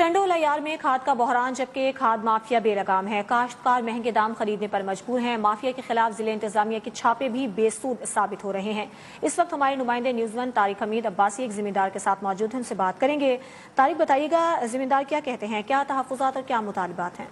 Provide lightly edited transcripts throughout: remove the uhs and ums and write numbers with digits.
टंडोलयार में खाद का बहरान, जबकि खाद माफिया बेलगाम है। काश्तकार महंगे दाम खरीदने पर मजबूर हैं। माफिया के खिलाफ जिले इंतजामिया के छापे भी बेसूद साबित हो रहे हैं। इस वक्त हमारे नुमाइंदे न्यूज़ वन तारिक हमीद अब्बासी एक जिम्मेदार के साथ मौजूद हैं, उनसे बात करेंगे। तारिक, बताइएगा, जिम्मेदार क्या कहते हैं, क्या तहफ्फुज़ात और क्या मुतालबात हैं?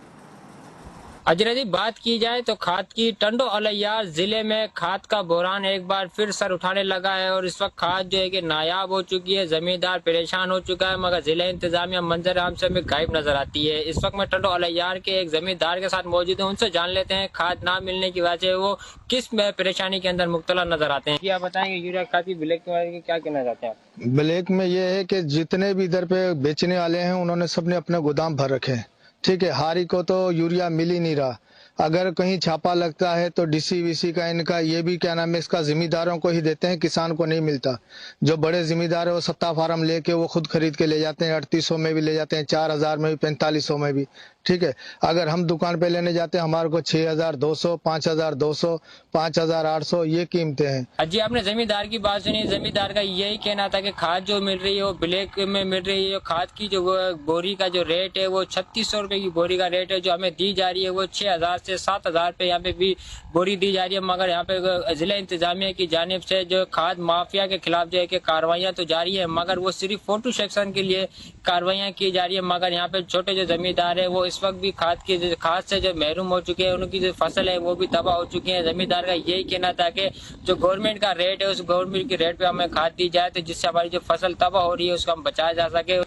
अजरा जी, बात की जाए तो खाद की, टंडोलयार जिले में खाद का बहरान एक बार फिर सर उठाने लगा है और इस वक्त खाद जो है कि नायाब हो चुकी है। जमींदार परेशान हो चुका है, मगर जिला इंतजामिया मंजर आम से हमें गायब नजर आती है। इस वक्त मैं टंडोलयार के एक जमींदार के साथ मौजूद हूँ, उनसे जान लेते हैं खाद ना मिलने की वजह से वो किस परेशानी के अंदर मुब्तला नजर आते हैं। क्या बताएंगे यूरिया खाद की ब्लैक के बारे में क्या कहना चाहते हैं आप? ब्लैक में ये है कि जितने भी इधर पे बेचने वाले हैं उन्होंने सबने अपने गोदाम भर रखे हैं। ठीक है, हारी को तो यूरिया मिल ही नहीं रहा। अगर कहीं छापा लगता है तो डीसी का इनका ये भी क्या नाम है, इसका जिम्मेदारों को ही देते हैं, किसान को नहीं मिलता। जो बड़े जिम्मेदार है वो सत्ता फार्म लेके वो खुद खरीद के ले जाते हैं। 3800 में भी ले जाते हैं, 4000 में भी, 4500 में भी। ठीक है, अगर हम दुकान पे लेने जाते हैं हमारे को 6200, 5200, 5800 ये कीमतें हैं। जी, आपने जमींदार की बात सुनी। जमींदार का यही कहना था कि खाद जो मिल रही है वो ब्लैक में मिल रही है। खाद की जो बोरी का जो रेट है वो 3600 रुपए की बोरी का रेट है। जो हमें दी जा रही है वो 6000 से 7000 पे यहाँ पे भी बोरी दी जा रही है। मगर यहाँ पे जिला इंतजामिया की जानिब से जो खाद माफिया के खिलाफ जो है कि कार्रवाइयाँ तो जारी है, मगर वो सिर्फ फोटो सेक्शन के लिए कार्रवाइयाँ की जा रही है। मगर यहाँ पे छोटे जो जमींदार है वो इस वक्त भी खाद से जो महरूम हो चुके हैं, उनकी जो फसल है वो भी तबाह हो चुकी है। जमींदार का यही कहना था कि जो गवर्नमेंट का रेट है उस गवर्नमेंट की रेट पे हमें खाद दी जाए, तो जिससे हमारी जो फसल तबाह हो रही है उसको हम बचाया जा सके।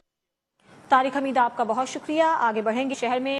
तारिक हमीद, आपका बहुत शुक्रिया। आगे बढ़ेंगे शहर में।